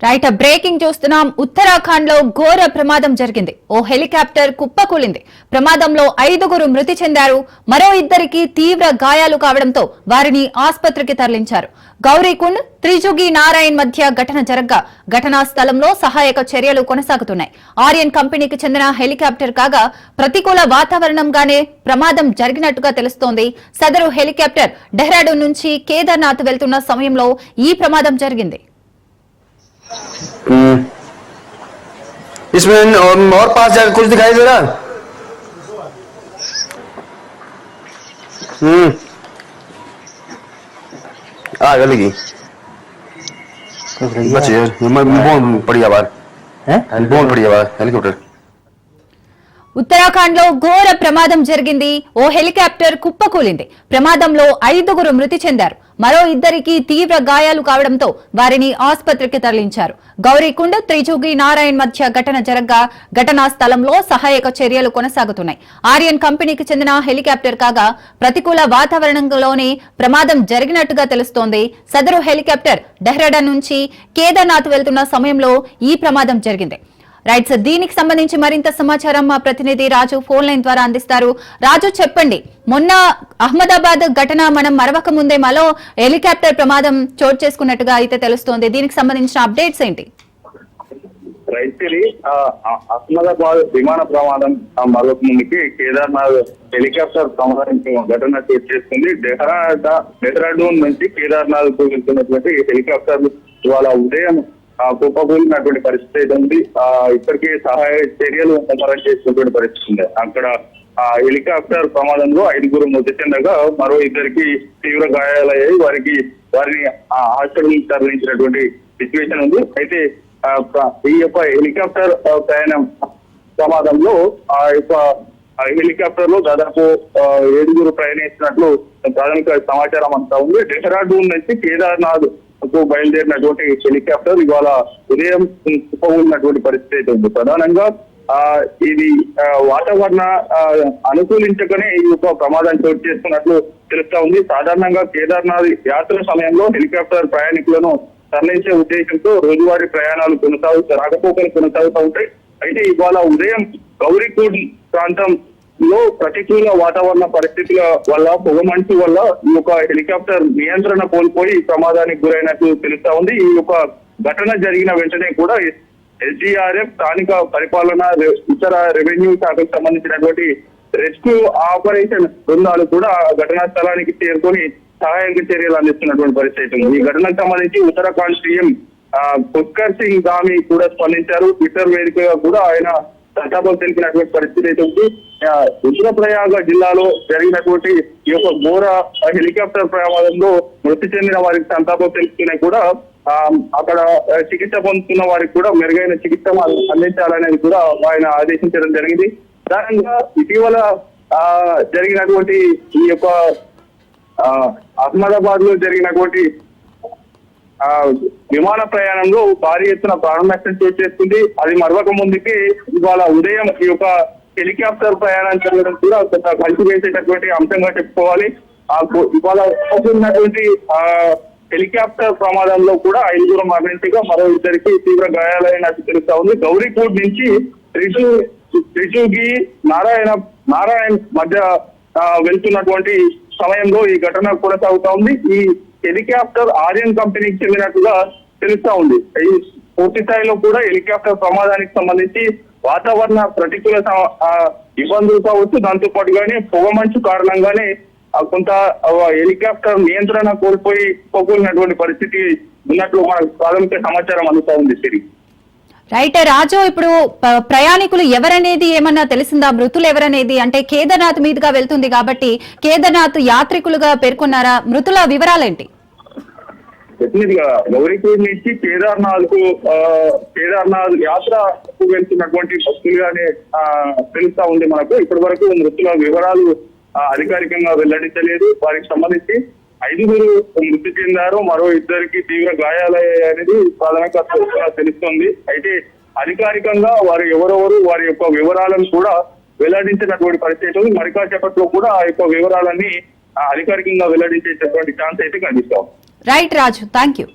Right breaking చూస్తున్నాం. ఉత్తరాఖండ్ లో ఘోర ప్రమాదం జరిగింది. ఓ హెలికాప్టర్ కుప్పకూలింది. ప్రమాదంలో 5గురు మృతి చెందారు. మరో 2కి తీవ్ర గాయాలు కావడంతో వారిని ఆసుపత్రికి తరలించారు. గౌరీకుండ్ త్రిజుగి నారాయణ్ మధ్య ఘటన జరగ్గా ఘటనా స్థలంలో సహాయక చర్యలు కొనసాగుతున్నాయి. ఆర్యన్ కంపెనీకి చెందిన హెలికాప్టర్ కాగా ప్రతికూల వాతావరణంగానే ప్రమాదం జరిగినట్టుగా తెలుస్తోంది. సదరు హెలికాప్టర్ డెహ్రాడూన్ నుంచి కేదార్నాథ్ వెళ్తున్న సమయంలో ఈ ప్రమాదం జరిగింది. इसमें और पास जाकर कुछ दिखाई दे रहा। गलेगी बचिए बहुत पड़ी आवाज है, बहुत पड़ी आवाज हेलीकॉप्टर. ఉత్తరాఖండ్ లో ఘోర ప్రమాదం జరిగింది. ఓ హెలికాప్టర్ కుప్పకూలింది. ప్రమాదంలో 5గురు మృతి చెందారు. మరో 2కి తీవ్ర గాయాలు కావడంతో వారిని ఆసుపత్రికి తరలించారు. గౌరీకుండ్ త్రిజుగి నారాయణ్ మధ్య ఘటన జరగ్గా ఘటనా స్థలంలో సహాయక చర్యలు కొనసాగుతున్నాయి. ఆర్యన్ కంపెనీకి చెందిన హెలికాప్టర్ కాగా ప్రతికూల వాతావరణంలోనే ప్రమాదం జరిగినట్టుగా తెలుస్తోంది. సదరు హెలికాప్టర్ డెహ్రాడూన్ నుంచి కేదార్నాథ్ వెళ్తున్న సమయంలో ఈ ప్రమాదం జరిగింది. రైట్ సార్, దీనికి సంబంధించి మరింత సమాచారం మా ప్రతినిధి రాజు ఫోన్ లైన్ ద్వారా అందిస్తారు. రాజు, చెప్పండి. మొన్న అహ్మదాబాద్ ఘటన మనం మరవక ముందే మరో హెలికాప్టర్ ప్రమాదం చోటు చేసుకున్నట్టుగా అయితే తెలుస్తోంది. దీనికి సంబంధించిన అప్డేట్స్ ఏంటి? రైతులు అహ్మదాబాద్ విమాన ప్రమాదం మరొక ముందుకి కేదార్నాథ్ హెలికాప్టర్ ప్రమాదం ఘటన చోటు చేసుకుంది. డెహ్రాడూన్ నుంచి కేదార్నాథ్ కు వెళ్తున్నటువంటి హెలికాప్టర్ ఇవాళ ఉదయం కుప్పకూలినటువంటి పరిస్థితి అయితే ఉంది. ఇప్పటికీ సహాయ చర్యలు ముమ్మరం చేసినటువంటి పరిస్థితి ఉంది. అక్కడ హెలికాప్టర్ ప్రమాదంలో 5గురు మృతి చెందగా మరో 2కి తీవ్ర గాయాలయ్యాయి. వారిని హాస్పిటల్ తరలించినటువంటి సిచ్యువేషన్ ఉంది. అయితే ఈ యొక్క హెలికాప్టర్ ప్రయాణం ప్రమాదంలో హెలికాప్టర్ లో దాదాపు 7గురు ప్రయాణిస్తున్నట్లు ప్రాథమిక సమాచారం అంతా ఉంది. డెహ్రాడూన్ నుంచి కేదార్నాథ్ బయలుదేరినటువంటి హెలికాప్టర్ ఇవాళ ఉదయం కుప్పకూలినటువంటి పరిస్థితి అయితే ఉంది. ప్రధానంగా ఇది వాతావరణ అనుకూలించకనే ఈ యొక్క ప్రమాదం చోటు చేసుకున్నట్లు తెలుస్తా ఉంది. సాధారణంగా కేదార్నాథ్ యాత్ర సమయంలో హెలికాప్టర్ ప్రయాణికులను తరలించే ఉద్దేశంతో రోజువారీ ప్రయాణాలు రాకపోకలు కొనసాగుతూ ఉంటాయి. అయితే ఇవాళ ఉదయం గౌరీకుండ్ ప్రాంతంలో ప్రతికూల వాతావరణ పరిస్థితుల వల్ల పొగమంచు వల్ల ఈ యొక్క హెలికాప్టర్ నియంత్రణ కోల్పోయి ప్రమాదానికి గురైనట్లు తెలుస్తా ఉంది. ఈ యొక్క ఘటన జరిగిన వెంటనే కూడా ఎస్డీఆర్ఎఫ్, స్థానిక పరిపాలన, ఇతర రెవెన్యూ శాఖకు సంబంధించినటువంటి రెస్క్యూ ఆపరేషన్ బృందాలు కూడా ఘటనా స్థలానికి చేరుకొని సహాయక చర్యలు అందిస్తున్నటువంటి పరిస్థితి ఉంది. ఈ ఘటనకు సంబంధించి ఉత్తరాఖండ్ సీఎం పుష్కర్ సింగ్ ధామి కూడా స్పందించారు. ట్విట్టర్ వేదికగా కూడా ఆయన సంతాపం తెలిపినటువంటి పరిస్థితి అయితే ఉంది. రుద్రప్రయాగ జిల్లాలో జరిగినటువంటి ఈ యొక్క ఘోర హెలికాప్టర్ ప్రమాదంలో మృతి చెందిన వారికి సంతాపం తెలుపుతూనే కూడా అక్కడ చికిత్స పొందుతున్న వారికి కూడా మెరుగైన చికిత్స అందించాలనేది కూడా ఆయన ఆదేశించడం జరిగింది. ప్రధానంగా ఇటీవల జరిగినటువంటి ఈ యొక్క అహ్మదాబాద్ లో జరిగినటువంటి విమాన ప్రయాణంలో భారీ ఎత్తున ప్రాణ నష్టం చోటు చేసుకుంది. అది మరొక ముందుకి ఇవాళ ఉదయం ఈ యొక్క హెలికాప్టర్ ప్రయాణం జరగడం కూడా కొంత కలిసివేసేటటువంటి అంశంగా చెప్పుకోవాలి. ఇవాళ ఉన్నటువంటి హెలికాప్టర్ ప్రమాదంలో కూడా 5గురు మరణించగా మరో 2కి తీవ్ర గాయాలైనట్టు తెలుస్తా ఉంది. గౌరీకుండ్ నుంచి త్రిజుగి నారాయణ్ మధ్య వెళ్తున్నటువంటి సమయంలో ఈ ఘటన కొనసాగుతా ఉంది. ఈ హెలికాప్టర్ ఆర్యన్ కంపెనీకి చెందినట్టుగా తెలుస్తా ఉంది. ఈ పూర్తి స్థాయిలో కూడా హెలికాప్టర్ ప్రమాదానికి సంబంధించి వాతావరణ ప్రతికూల ఇబ్బందులు కావచ్చు, దాంతో పాటుగానే పొగమంచు కారణంగానే కొంత హెలికాప్టర్ నియంత్రణ కోల్పోయి కుప్పకూలినటువంటి పరిస్థితి ఉన్నట్లు మనకు ప్రాథమిక సమాచారం అందుతా ఉంది. సిరి రైట్ రాజు, ఇప్పుడు ప్రయాణికులు ఎవరనేది ఏమన్నా తెలిసిందా? మృతులు ఎవరనేది, అంటే కేదార్నాథ్ మీదుగా వెళ్తుంది కాబట్టి కేదార్నాథ్ యాత్రికులుగా పేర్కొన్నారా? మృతుల వివరాలేంటి? డెఫినెట్ గా గౌరీకుండ్ నుంచి కేదార్నాథ్ యాత్రకు వెళ్తున్నటువంటి భక్తులుగానే తెలుస్తా ఉంది మనకు. ఇప్పటి వరకు మృతుల వివరాలు అధికారికంగా వెల్లడించలేదు. వారికి సంబంధించి 5గురు మృతి చెందారు, మరో 2కి తీవ్ర గాయాలయ్యాయనేది ప్రాథమిక తెలుస్తోంది. అయితే అధికారికంగా వారు ఎవరెవరు వారి యొక్క వివరాలను కూడా వెల్లడించినటువంటి పరిస్థితి ఉంది. మరి కాసేపట్లో కూడా ఆ యొక్క వివరాలన్నీ అధికారికంగా వెల్లడించేటటువంటి ఛాన్స్ అయితే కనిపిస్తాం. Right Raju, thank you.